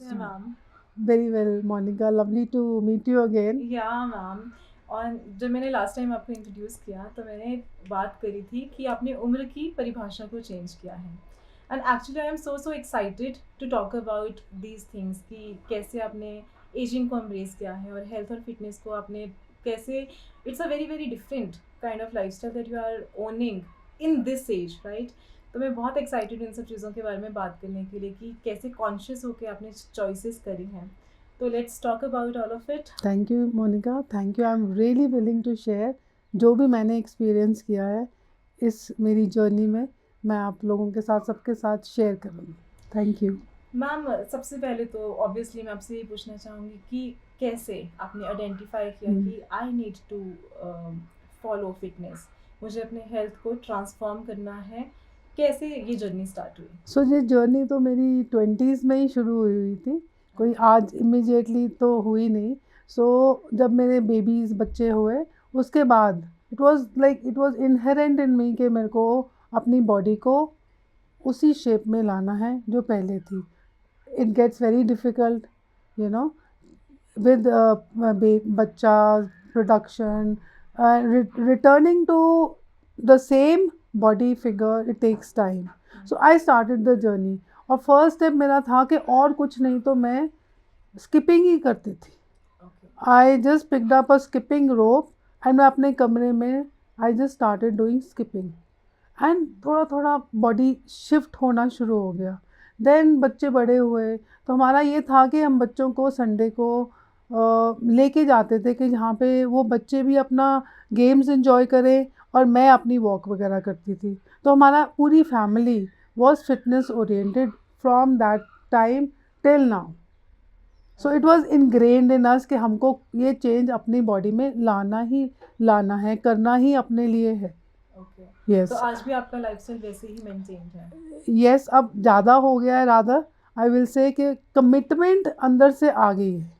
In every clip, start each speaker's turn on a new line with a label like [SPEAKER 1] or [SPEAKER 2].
[SPEAKER 1] हैं ma'am?
[SPEAKER 2] Very well, Monica. Lovely to meet you again.
[SPEAKER 1] या ma'am. और जब मैंने लास्ट टाइम आपको इंट्रोड्यूस किया तो मैंने बात करी थी कि आपने उम्र की परिभाषा को चेंज किया है। And actually I am so excited to talk about these things कि कैसे आपने एजिंग को एम्ब्रेस किया है और हेल्थ और फिटनेस को आपने कैसे, it's a very very different kind of lifestyle that you are owning in this age, right? तो मैं बहुत एक्साइटेड हूँ इन सब चीज़ों के बारे में बात करने के लिए कि कैसे कॉन्शियस होकर आपने चॉइसेस करी हैं। तो let's talk about all of it.
[SPEAKER 2] Thank you, Monica. Thank you. I'm really willing to share जो भी मैंने एक्सपीरियंस किया है इस मेरी जर्नी में, मैं आप लोगों के साथ सबके साथ शेयर करूँगी। Thank you.
[SPEAKER 1] मैम, सबसे पहले तो ऑब्वियसली मैं आपसे ये पूछना चाहूँगी कि कैसे आपने आइडेंटिफाई किया कि I need to follow fitness, मुझे अपने हेल्थ को ट्रांसफॉर्म करना है, कैसे ये जर्नी स्टार्ट हुई?
[SPEAKER 2] सो ये जर्नी तो मेरी 20s में ही शुरू हुई थी, कोई आज इमिजिएटली तो हुई नहीं। सो जब मेरे बेबीज़ बच्चे हुए उसके बाद इट वाज इनहेरेंट इन मी कि मेरे को अपनी बॉडी को उसी शेप में लाना है जो पहले थी। It gets very difficult, you know, with बच्चा production, returning to the same body figure, it takes time. So I started the journey और फर्स्ट स्टेप मेरा था कि और कुछ नहीं तो मैं स्किपिंग ही करती थी। I just picked up a skipping rope and मैं अपने कमरे में I just started doing skipping and थोड़ा थोड़ा बॉडी शिफ्ट होना शुरू हो गया। देन बच्चे बड़े हुए तो हमारा ये था कि हम बच्चों को संडे को लेके जाते थे कि जहाँ पे वो बच्चे भी अपना गेम्स एंजॉय करें और मैं अपनी वॉक वगैरह करती थी। तो हमारा पूरी family was fitness oriented from that time till now. So it was ingrained in us कि हमको ये चेंज अपनी बॉडी में लाना ही लाना है, करना ही अपने लिए है।
[SPEAKER 1] ओके।
[SPEAKER 2] यस
[SPEAKER 1] तो आज भी आपका लाइफस्टाइल वैसे ही मेंटेन है?
[SPEAKER 2] यस, अब ज़्यादा हो गया है, रादर आई विल से कि कमिटमेंट अंदर से आ गई है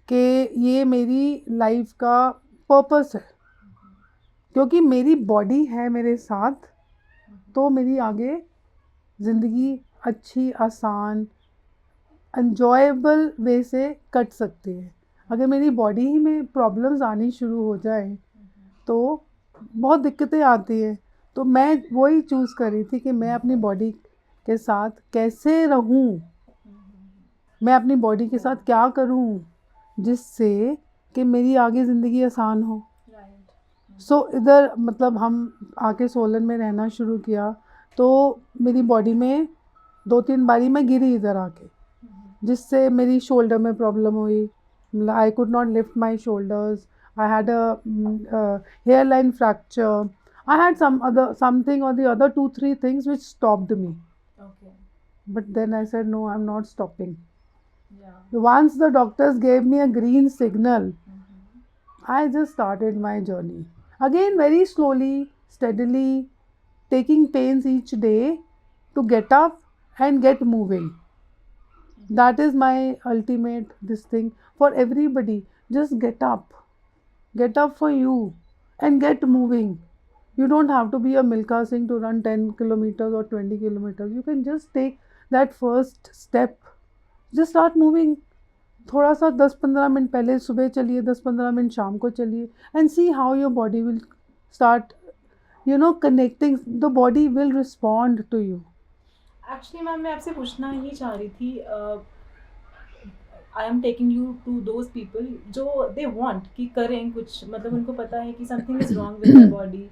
[SPEAKER 2] कि ये मेरी लाइफ का पर्पस है, क्योंकि मेरी बॉडी है मेरे साथ तो मेरी आगे ज़िंदगी अच्छी, आसान, एन्जॉयबल वे से कट सकती है। अगर मेरी बॉडी ही में प्रॉब्लम्स आनी शुरू हो जाए तो बहुत दिक्कतें आती हैं। तो मैं वही चूज़ कर रही थी कि मैं अपनी बॉडी के साथ कैसे रहूं, मैं अपनी बॉडी के साथ क्या करूं जिससे कि मेरी आगे ज़िंदगी आसान हो। सो इधर मतलब हम आके सोलन में रहना शुरू किया तो मेरी बॉडी में 2-3 बारी मैं गिरी इधर आके, जिससे मेरी शोल्डर में प्रॉब्लम हुई। I could not lift my shoulders, I had a hairline fracture, I had something or the other 2-3 things which stopped me, but then I said no, I am not stopping. Once the doctors gave me a green signal, I just started my journey. Again, very slowly, steadily, taking pains each day to get up and get moving. That is my ultimate this thing for everybody. Just get up. Get up for you and get moving. You don't have to be a Milkha Singh to run 10 kilometers or 20 kilometers. You can just take that first step. Just start moving. थोड़ा सा 10-15 minute पहले सुबह चलिए, 10-15 minute शाम को चलिए and see how your body will start, you know, connecting. The body will respond to you.
[SPEAKER 1] Actually ma'am, मैं आपसे पूछना ही चाह रही थी, I am taking you to those people जो दे वांट कि करें कुछ, मतलब उनको पता है कि something is wrong with body,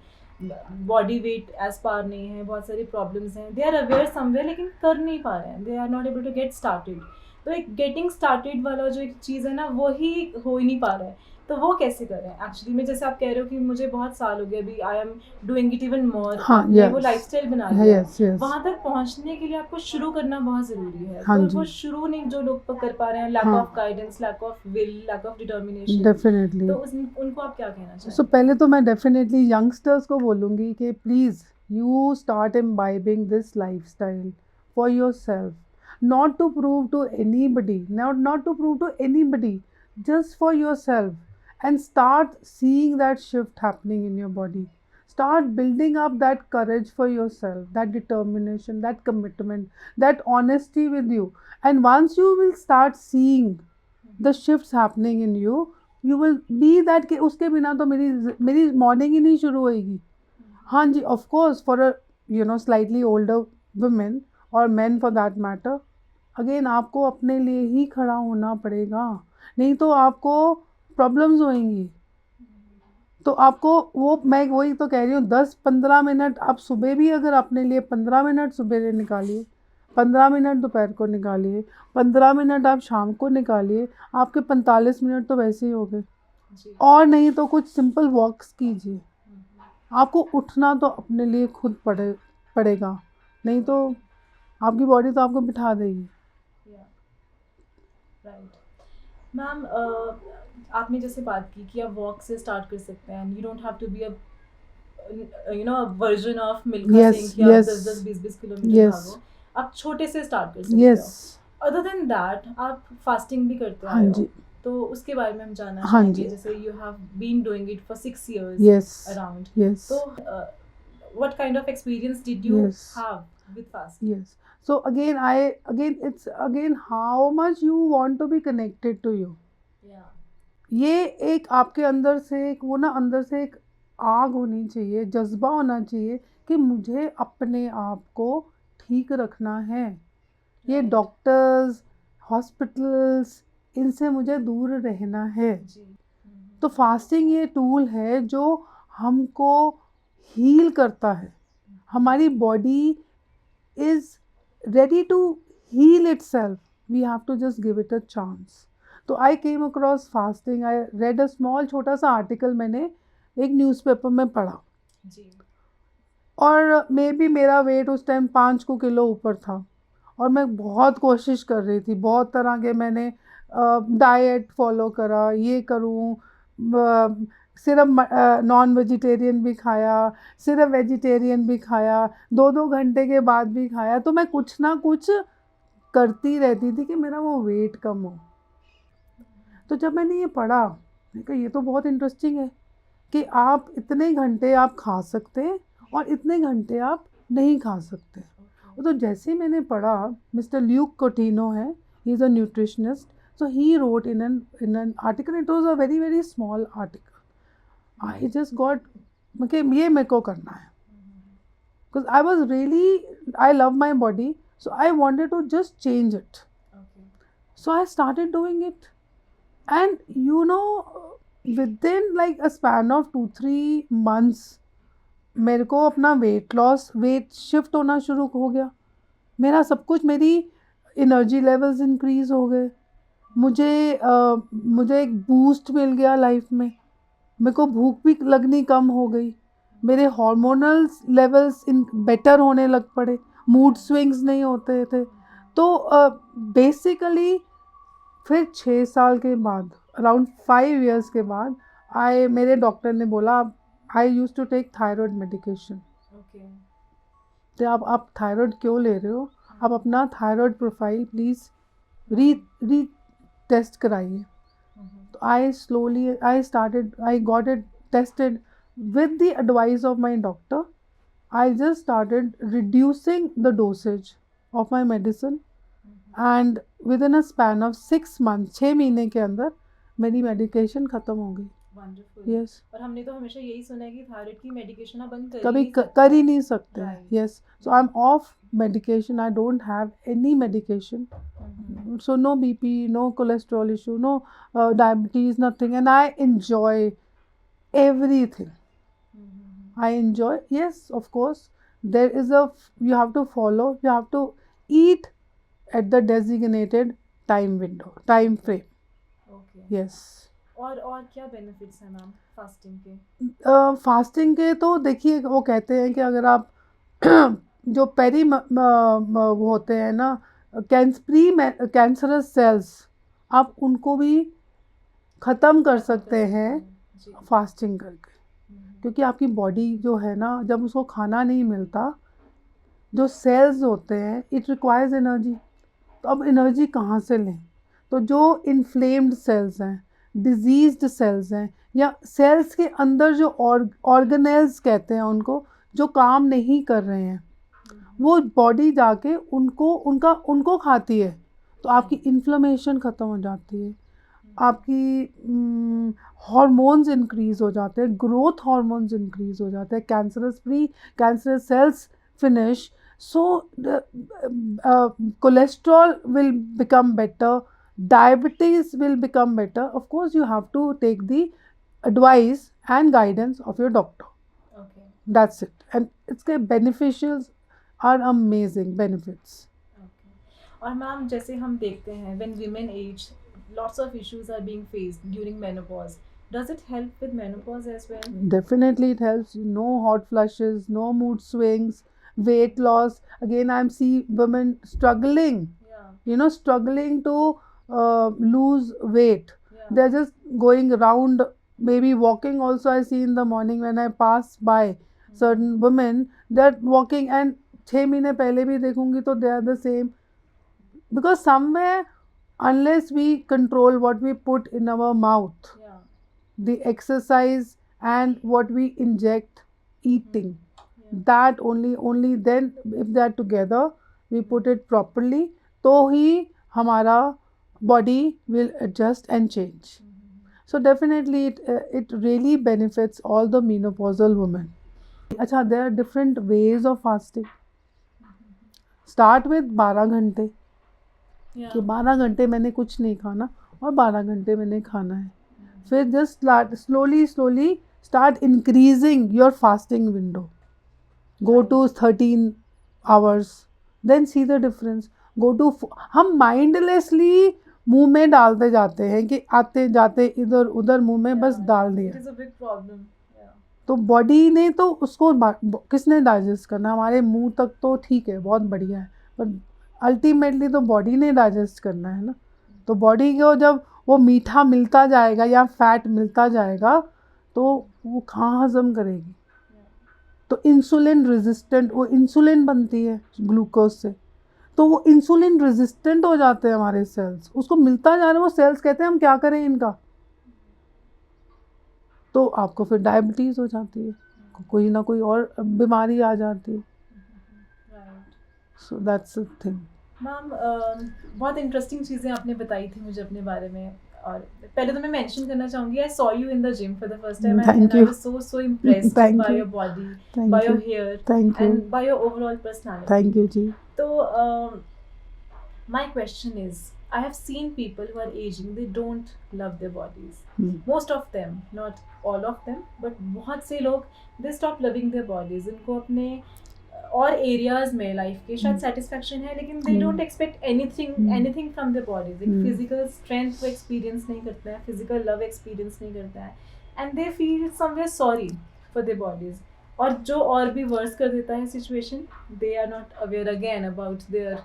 [SPEAKER 1] body weight as per नहीं है, बहुत सारी प्रॉब्लम्स हैं, दे आर अवेयर समवेयर लेकिन कर नहीं पा रहे हैं, they are not able to get started. तो एक गेटिंग स्टार्टेड वाला जो एक चीज़ है ना, वो ही हो ही नहीं पा रहा है. तो वो कैसे करें एक्चुअली में? जैसे आप कह रहे हो कि मुझे बहुत साल हो गए, अभी I am doing it even more, वो लाइफस्टाइल बना लिया है. वहाँ तक पहुँचने के लिए आपको शुरू करना बहुत ज़रूरी है. तो वो शुरू नहीं जो लोग कर पा रहे हैं, lack of guidance, lack of will, lack of determination.
[SPEAKER 2] Definitely.
[SPEAKER 1] तो उनको आप क्या कहना चाहेंगे?
[SPEAKER 2] सो पहले तो मैं डेफिनेटली यंगस्टर्स को बोलूँगी कि please you start imbibing this lifestyle for yourself, not to prove to anybody, not to prove to anybody, just for yourself, and start seeing that shift happening in your body. Start building up that courage for yourself, that determination, that commitment, that honesty with you. And once you will start seeing the shifts happening in you, you will be that कि उसके बिना तो मेरी morning ही नहीं शुरू होएगी. हाँ जी, of course for a slightly older women or men for that matter, again आपको अपने लिए ही खड़ा होना पड़ेगा, नहीं तो आपको प्रॉब्लम्स होएंगी. तो आपको मैं वही तो कह रही हूँ, 10-15 मिनट आप सुबह भी अगर अपने लिए 15 मिनट सुबह निकालिए, 15 मिनट दोपहर को निकालिए, 15 मिनट आप शाम को निकालिए, आपके 45 मिनट तो वैसे ही हो गए. और नहीं तो कुछ सिंपल वॉक्स कीजिए. आपको उठना तो अपने लिए खुद पड़ेगा, नहीं तो आपकी बॉडी तो आपको बिठा देगी.
[SPEAKER 1] राइट मैम, आपने जैसे बात की कि आप वॉक से स्टार्ट कर सकते हैं. You don't have to be a version of Milkha Singh कि आप 10-20 किलोमीटर भागो. आप छोटे से स्टार्ट कर सकते हो. अदर देन दैट आप फास्टिंग भी करते हो.
[SPEAKER 2] हाँ जी.
[SPEAKER 1] तो उसके बारे में हम जानना
[SPEAKER 2] हाँ
[SPEAKER 1] चाहेंगे.
[SPEAKER 2] जी.
[SPEAKER 1] जैसे you have been doing it for 6 years
[SPEAKER 2] Yes.
[SPEAKER 1] around.
[SPEAKER 2] Yes.
[SPEAKER 1] So what kind of experience did you
[SPEAKER 2] Yes.
[SPEAKER 1] have with fasting?
[SPEAKER 2] Yes. So it's how much you want to be connected to you.
[SPEAKER 1] Yeah.
[SPEAKER 2] ये एक आपके अंदर से एक वो ना अंदर से एक आग होनी चाहिए, जज्बा होना चाहिए कि मुझे अपने आप को ठीक रखना है. ये डॉक्टर्स, हॉस्पिटल्स, इनसे मुझे दूर रहना है. तो फास्टिंग ये टूल है जो हमको हील करता है. हमारी body is ready to heal itself. We have to just give it a chance. तो I came across fasting. I read a small छोटा सा आर्टिकल मैंने एक न्यूज़पेपर में पढ़ा.
[SPEAKER 1] जी.
[SPEAKER 2] और मे बी मेरा वेट उस टाइम 5 किलो ऊपर था और मैं बहुत कोशिश कर रही थी. बहुत तरह के मैंने डाइट फॉलो करा, ये करूँ, सिर्फ नॉन वेजिटेरियन भी खाया, सिर्फ वेजिटेरियन भी खाया, 2-2 घंटे के बाद भी खाया. तो मैं कुछ ना कुछ करती रहती थी कि मेरा वो वेट कम हो. तो जब मैंने ये पढ़ा, मैंने कहा ये तो बहुत इंटरेस्टिंग है कि आप इतने घंटे आप खा सकते हैं और इतने घंटे आप नहीं खा सकते. तो जैसे मैंने पढ़ा, मिस्टर ल्यूक कोटिनो है, he is a nutritionist. So he wrote in an article. It was a very very small article. I just got okay, ये मेरे को करना है because I was really, I love my body, so I wanted to just change it.
[SPEAKER 1] Okay.
[SPEAKER 2] So I started doing it, and within like a span of 2-3 months मेरे को अपना weight shift होना शुरू हो गया. मेरा सब कुछ, मेरी एनर्जी लेवल्स इंक्रीज हो गए. मुझे एक बूस्ट मिल गया लाइफ में. मेरे को भूख भी लगनी कम हो गई. मेरे हार्मोनल लेवल्स बेटर होने लग पड़े. मूड स्विंग्स नहीं होते थे. तो बेसिकली फिर 6 साल के बाद, अराउंड 5 years के बाद, मेरे डॉक्टर ने बोला, I use to take thyroid medication. तो आप थायराइड क्यों ले रहे हो? आप अपना thyroid profile please retest कराइए. तो I got it tested with the advice of my doctor. I just started reducing the dosage of my medicine, and within a span of 6 months, 6 महीने के अंदर मेरी मेडिकेशन ख़त्म हो गई.
[SPEAKER 1] Wonderful.
[SPEAKER 2] Yes.
[SPEAKER 1] और हमने तो हमेशा यही सुना है कि थायराइड की मेडिकेशन आप बंद
[SPEAKER 2] कभी कर ही नहीं सकते. Yes. So I'm off medication. I don't have any medication. So no BP, no cholesterol issue, no diabetes, nothing, and I enjoy everything. I enjoy. Yes, of course. You have to follow. You have to eat at the designated time frame.
[SPEAKER 1] Okay.
[SPEAKER 2] Yes.
[SPEAKER 1] और क्या benefits हैं ma'am fasting के?
[SPEAKER 2] Fasting के तो देखिए, वो कहते हैं कि अगर आप जो वो होते हैं ना, कैंसरस सेल्स, आप उनको भी ख़त्म कर सकते हैं फास्टिंग करके. क्योंकि आपकी बॉडी जो है ना, जब उसको खाना नहीं मिलता, जो सेल्स होते हैं, इट रिक्वायर्स एनर्जी. तो अब एनर्जी कहाँ से लें? तो जो इन्फ्लेम्ड सेल्स हैं, डिजीज्ड सेल्स हैं, या सेल्स के अंदर जो ऑर्गेनेल्स कहते हैं उनको, जो काम नहीं कर रहे हैं, वो बॉडी जाके उनको खाती है, तो आपकी इन्फ्लेमेशन ख़त्म हो जाती है, आपकी हार्मोन्स इंक्रीज़ हो जाते हैं, ग्रोथ हार्मोन्स इंक्रीज़ हो जाते हैं, cancerous cells finish, so the cholesterol will become better, diabetes will become better. Of course you have to take the advice and guidance of your doctor.
[SPEAKER 1] Okay.
[SPEAKER 2] That's it. And its beneficials are amazing benefits.
[SPEAKER 1] Okay. और ma'am जैसे हम देखते हैं when women age, lots of issues are being faced during menopause. Does it help with menopause as well?
[SPEAKER 2] Definitely it helps. No hot flushes, no mood swings, weight loss. Again I'm see women struggling,
[SPEAKER 1] Yeah.
[SPEAKER 2] struggling to lose weight.
[SPEAKER 1] Yeah.
[SPEAKER 2] They're just going around, maybe walking also. I see in the morning when I pass by certain women, they're walking, and 6 महीने पहले भी देखूंगी तो they are the same, because somewhere, unless we control what we put in our mouth,
[SPEAKER 1] Yeah.
[SPEAKER 2] the exercise and what we inject, eating,
[SPEAKER 1] Yeah.
[SPEAKER 2] that only then, if they are together, we put it properly, तो ही हमारा body will adjust and change. So definitely it really benefits all the menopausal women. अच्छा, there are different ways of fasting. Start with 12 घंटे,
[SPEAKER 1] Yeah.
[SPEAKER 2] कि 12 घंटे मैंने कुछ नहीं खाना और 12 घंटे मैंने खाना है. फिर just slowly start increasing your fasting window. Go to 13 hours, then see the difference. Go to हम mindlessly मुंह में डालते जाते हैं कि आते जाते इधर उधर मुंह में बस डाल दिया.
[SPEAKER 1] It is a big problem. Yeah.
[SPEAKER 2] तो बॉडी ने तो उसको किसने डाइजेस्ट करना? हमारे मुंह तक तो ठीक है, बहुत बढ़िया है, पर अल्टीमेटली तो बॉडी ने डाइजेस्ट करना है ना. तो बॉडी को जब वो मीठा मिलता जाएगा या फैट मिलता जाएगा तो वो कहाँ हजम करेगी? तो इंसुलिन रेजिस्टेंट, वो इंसुलिन बनती है ग्लूकोज से, तो वो इंसुलिन रेजिस्टेंट हो जाते हैं हमारे सेल्स, उसको मिलता जा रहा है, वो सेल्स कहते हैं हम क्या करें इनका, तो आपको फिर डायबिटीज़ हो जाती है, कोई ना कोई और बीमारी आ जाती है. So that's the thing.
[SPEAKER 1] Ma'am बहुत इंटरेस्टिंग चीज़ें आपने बताई थी मुझे अपने बारे में. और पहले तो मैं मेंशन करना चाहूँगी, I saw you in the gym for the first time and I was so impressed by your body, by your hair, and by your overall personality.
[SPEAKER 2] Thank you जी.
[SPEAKER 1] तो my question is, I have seen people who are aging, they don't love their bodies. Most of them, not all of them, but बहुत से लोग they stop loving their bodies. उनको अपने और areas में life के शायद सेटिस्फैक्शन है, लेकिन they don't expect anything from their bodies. एक फिजिकल स्ट्रेंथ को एक्सपीरियंस नहीं करता है, फिजिकल लव एक्सपीरियंस नहीं करता है, and they feel somewhere sorry for their bodies. और जो और भी वर्स कर देता है situation, they are not aware again about their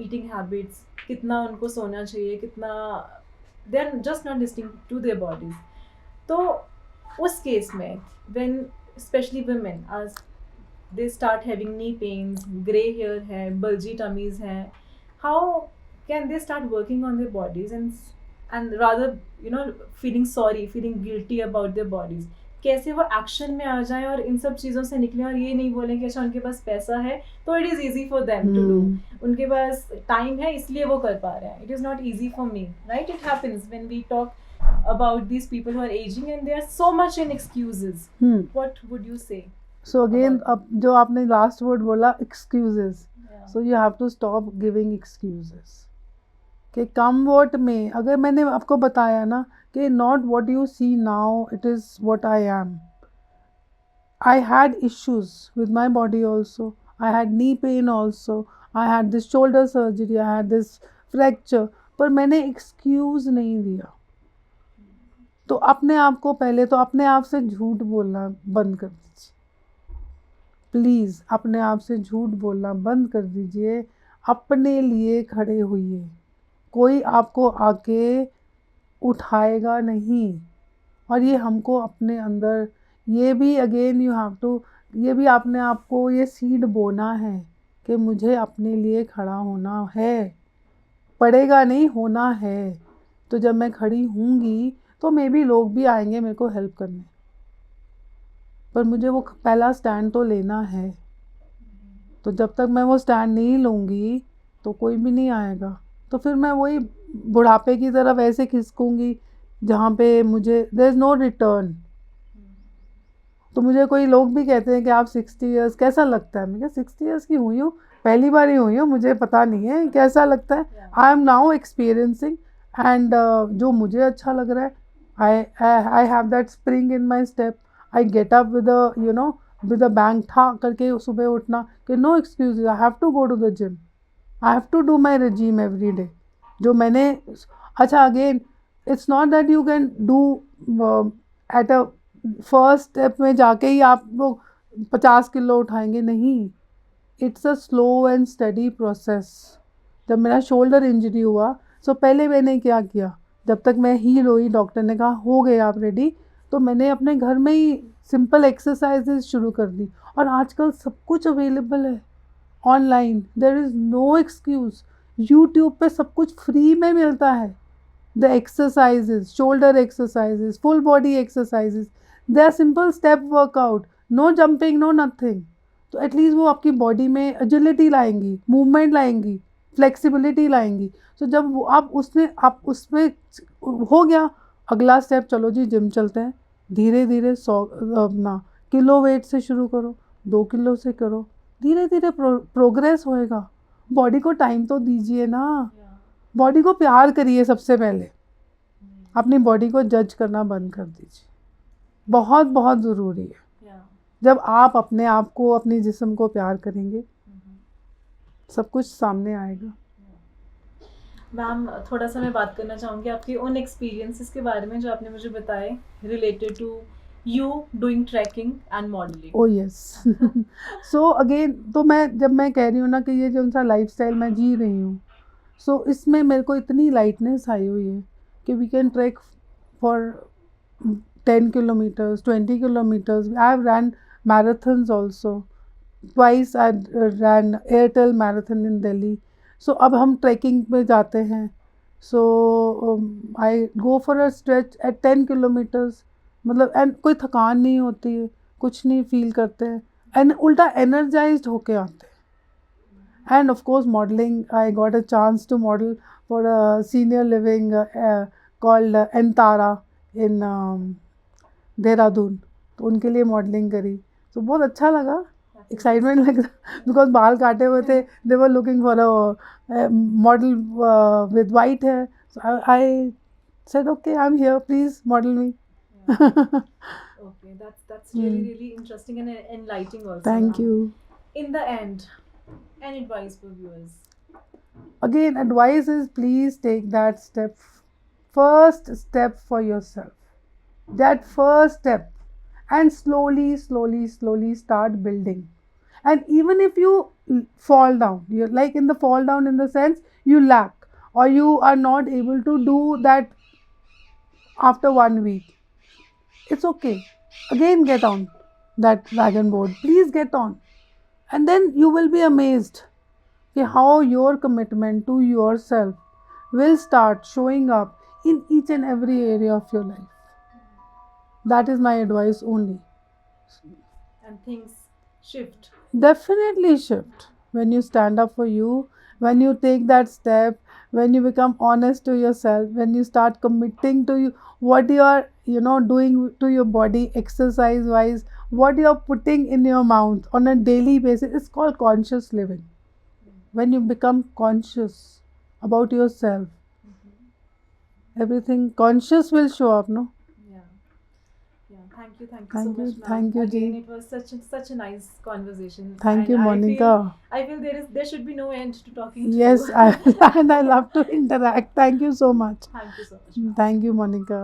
[SPEAKER 1] eating habits, कितना उनको सोना चाहिए, कितना, they are just not listening to their bodies. तो उस केस में when specially women are they start having knee pains, grey hair है, bulgy tummies हैं, how can they start working on their bodies and rather feeling sorry, feeling guilty about their bodies? कैसे वो action में आ जाएं और इन सब चीज़ों से निकलें और ये नहीं बोलें कि अच्छा उनके पास पैसा है तो it is easy for them to do, उनके पास टाइम है इसलिए वो कर पा रहे हैं. It is not easy for me, right? It happens when we talk about these people who are aging and they are so much in excuses. What would you say?
[SPEAKER 2] So again, अब जो आपने last word बोला excuses, so you have to stop giving excuses. कि come what में, अगर मैंने आपको बताया ना कि not what you see now, it is what I am. I had issues with my body also. I had knee pain also. I had this shoulder surgery. I had this fracture. पर मैंने excuse नहीं दिया. तो अपने आप को पहले तो अपने आप से झूठ बोलना बंद कर दीजिए. प्लीज़ अपने आप से झूठ बोलना बंद कर दीजिए. अपने लिए खड़े होइए. कोई आपको आके उठाएगा नहीं. और ये हमको अपने अंदर, ये भी अगेन यू हैव टू, ये भी अपने आप को ये सीड बोना है कि मुझे अपने लिए खड़ा होना है. पड़ेगा नहीं, होना है. तो जब मैं खड़ी होंगी तो मे बी लोग भी आएंगे मेरे को हेल्प करने, पर मुझे वो पहला स्टैंड तो लेना है। तो जब तक मैं वो स्टैंड नहीं लूँगी तो कोई भी नहीं आएगा। तो फिर मैं वही बुढ़ापे की तरफ ऐसे खिसकूँगी जहाँ पे मुझे देयर इज़ नो रिटर्न। तो मुझे कोई लोग भी कहते हैं कि आप 60 इयर्स कैसा लगता है, मैं क्या 60 इयर्स की हुई हूँ, पहली बार ही हुई हूँ, मुझे पता नहीं है कैसा लगता है। I am now experiencing and जो मुझे अच्छा लग रहा है, I have that spring in my step. I get up with you know with a bang ठा करके सुबह उठना कि no excuse, I have to go to the gym, I have to do my regime every day. जो मैंने अच्छा again it's not that you can do at a first step में जाके ही आप लोग 50 किलो उठाएंगे, नहीं, it's a slow and study process. जब मेरा शोल्डर इंजरी हुआ तो पहले मैंने क्या किया, जब तक मैं हील हुई डॉक्टर ने कहा हो गए आप रेडी, तो मैंने अपने घर में ही सिंपल एक्सरसाइजेज शुरू कर दी। और आजकल सब कुछ अवेलेबल है online, there is no excuse. YouTube पे सब कुछ फ्री में मिलता है। The exercises, shoulder exercises, full body exercises, they are simple step workout, no jumping, no nothing. तो एटलीस्ट वो आपकी बॉडी में एजिलिटी लाएंगी, मूवमेंट लाएंगी, फ्लेक्सिबिलिटी लाएंगी। तो जब वो आप उसमें हो गया, अगला स्टेप चलो जी जिम चलते हैं। धीरे धीरे 100 अपना किलो वेट से शुरू करो, 2 किलो से करो, धीरे धीरे प्रोग्रेस होएगा। बॉडी को टाइम तो दीजिए ना, बॉडी को प्यार करिए। सबसे पहले अपनी बॉडी को जज करना बंद कर दीजिए, बहुत बहुत ज़रूरी है। जब आप अपने आप को, अपने जिस्म को प्यार करेंगे, सब कुछ सामने आएगा।
[SPEAKER 1] मैम थोड़ा सा मैं बात करना चाहूँगी आपके उन एक्सपीरियंसेस के बारे में जो आपने मुझे बताए related to you doing trekking and modelling.
[SPEAKER 2] Oh yes. So again तो जब मैं कह रही हूँ ना कि ये जो सा लाइफस्टाइल मैं जी रही हूँ, सो इसमें मेरे को इतनी लाइटनेस आई हुई है कि we can trek for 10 kilometers, 20 kilometers. I have ran marathons also. Twice I ran Airtel marathon in Delhi. So अब हम ट्रैकिंग पे जाते हैं। So I go for a stretch at 10 kilometers. मतलब एंड कोई थकान नहीं होती है, कुछ नहीं फील करते हैं, एंड उल्टा एनर्जाइज्ड होके आते हैं। And of course modelling, I got a chance to model for a senior living called Antara in Dehradun, तो उनके लिए मॉडलिंग करी। तो बहुत अच्छा लगा, एक्साइटमेंट लग रहा, बिकॉज बाल काटे हुए थे, they were looking for a model with white hair. So I said okay, I am here, please model me.
[SPEAKER 1] Okay, that's really interesting and enlightening also.
[SPEAKER 2] Thank you.
[SPEAKER 1] In the end, any advice for viewers?
[SPEAKER 2] Again, advice is please take that step, first step for yourself. That first step, and slowly start building. And even if you fall down, you're like in the fall down in the sense you lack or you are not able to do that after 1 week, it's okay. Again get on that wagon board, please get on, and then you will be amazed how your commitment to yourself will start showing up in each and every area of your life. That is my advice only.
[SPEAKER 1] And things shift.
[SPEAKER 2] Definitely shift when you stand up for you, when you take that step, when you become honest to yourself, when you start committing to what you are doing to your body exercise wise, what you are putting in your mouth on a daily basis. It's called conscious living. When you become conscious about yourself, everything conscious will show up, no?
[SPEAKER 1] Thank you so much, ma'am.
[SPEAKER 2] Thank you,
[SPEAKER 1] Again,
[SPEAKER 2] Ji.
[SPEAKER 1] it was such a nice conversation.
[SPEAKER 2] Thank you, Monica.
[SPEAKER 1] I feel there should be no end to talking to
[SPEAKER 2] Yes,
[SPEAKER 1] you.
[SPEAKER 2] and I love to interact. Thank you so much.
[SPEAKER 1] Thank you so much, ma'am.
[SPEAKER 2] Thank you, Monica.